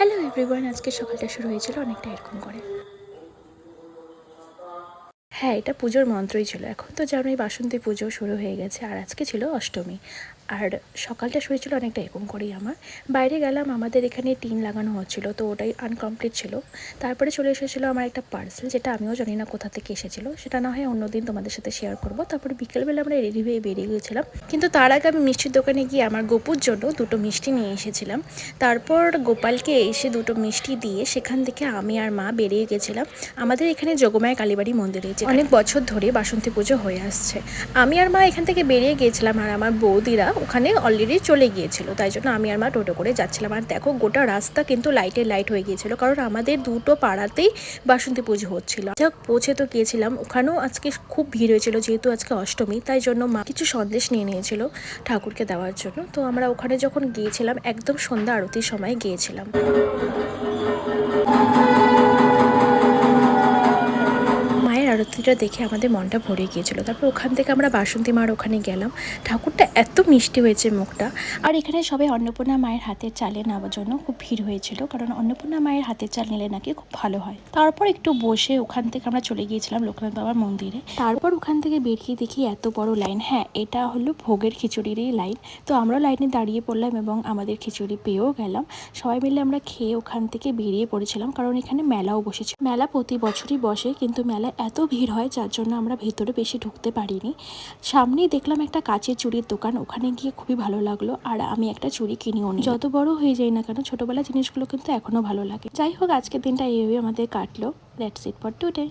Hello everyone, আজকে সকালটা শুরু হয়েছিল অনেকটা এরকম করে। হ্যাঁ, এটা পুজোর মন্ত্রই ছিল। এখন তো জানোই বাসন্তী পুজো শুরু হয়ে গেছে, আর আজকে ছিল অষ্টমী। আর সকালটা শুরু ছিল অনেকটা এরকম করেই আমার। বাইরে গেলাম, আমাদের এখানে টিন লাগানো হচ্ছিল, তো ওটাই আনকমপ্লিট ছিল। তারপরে চলে এসেছিলো আমার একটা পার্সেল, যেটা আমিও জানি না কোথা থেকে এসেছিলো, সেটা না হয় অন্যদিন তোমাদের সাথে শেয়ার করবো। তারপরে বিকেলবেলা আমরা রেডি হয়ে বেরিয়ে গিয়েছিলাম, কিন্তু তার আগে আমি মিষ্টির দোকানে গিয়ে আমার গোপুর জন্য দুটো মিষ্টি নিয়ে এসেছিলাম। তারপর গোপালকে এসে দুটো মিষ্টি দিয়ে সেখান থেকে আমি আর মা বেরিয়ে গেছিলাম আমাদের এখানে যোগমায়া কালীবাড়ি মন্দিরে, যে অনেক বছর ধরে বাসন্তী পুজো হয়ে আসছে। আমি আর মা এখান থেকে বেরিয়ে গিয়েছিলাম, আর আমার বৌদিরা ওখানে অলরেডি চলে গিয়েছিল, তাই জন্য আমি আর মা টোটো করে যাচ্ছিলাম। আর দেখো, গোটা রাস্তা কিন্তু লাইট হয়ে গিয়েছিল, কারণ আমাদের দুটো পাড়াতেই বাসন্তী পুজো হচ্ছিল। যাক, পৌঁছে তো গিয়েছিলাম। ওখানেও আজকে খুব ভিড় হয়েছিল, যেহেতু আজকে অষ্টমী, তাই জন্য মা কিছু সন্দেশ নিয়ে নিয়েছিল ঠাকুরকে দেওয়ার জন্য। তো আমরা ওখানে যখন গিয়েছিলাম, একদম সন্ধ্যা আরতির সময় গিয়েছিলাম। মায়ের আরতিটা দেখে আমাদের মনটা ভরে গিয়েছিলো। তারপর ওখান থেকে আমরা বাসন্তী মার ওখানে গেলাম। ঠাকুরটা এত মিষ্টি হয়েছে মুখটা। আর এখানে সবাই অন্নপূর্ণা মায়ের হাতের চালে নেওয়ার জন্য খুব ভিড় হয়েছিল, কারণ অন্নপূর্ণা মায়ের হাতের চাল নিলে নাকি খুব ভালো হয়। তারপর একটু বসে ওখান থেকে আমরা চলে গিয়েছিলাম লোকনাথ বাবার মন্দিরে। তারপর ওখান থেকে বেরিয়ে দেখি এত বড় লাইন। হ্যাঁ, এটা হলো ভোগের খিচুড়িরই লাইন। তো আমরা লাইনে দাঁড়িয়ে পড়লাম এবং আমাদের খিচুড়ি পেয়েও গেলাম। সবাই মিলে আমরা খেয়ে ওখান থেকে বেরিয়ে পড়েছিলাম, কারণ এখানে মেলাও বসেছে। মেলা প্রতি বছরই বসে, কিন্তু মেলা এত ভিড় হয় যার জন্য আমরা ভেতরে বেশি ঢুকতে পারিনি। সামনেই দেখলাম একটা কাচের চুড়ির দোকান, ওখানে গিয়ে খুবই ভালো লাগলো, আর আমি একটা চুড়ি কিনেও নিই। যত বড় হয়ে যায় না কেন, ছোটবেলার জিনিসগুলো কিন্তু এখনো ভালো লাগে। যাই হোক, আজকের দিনটা এইভাবে আমাদের কাটলো। That's it for today.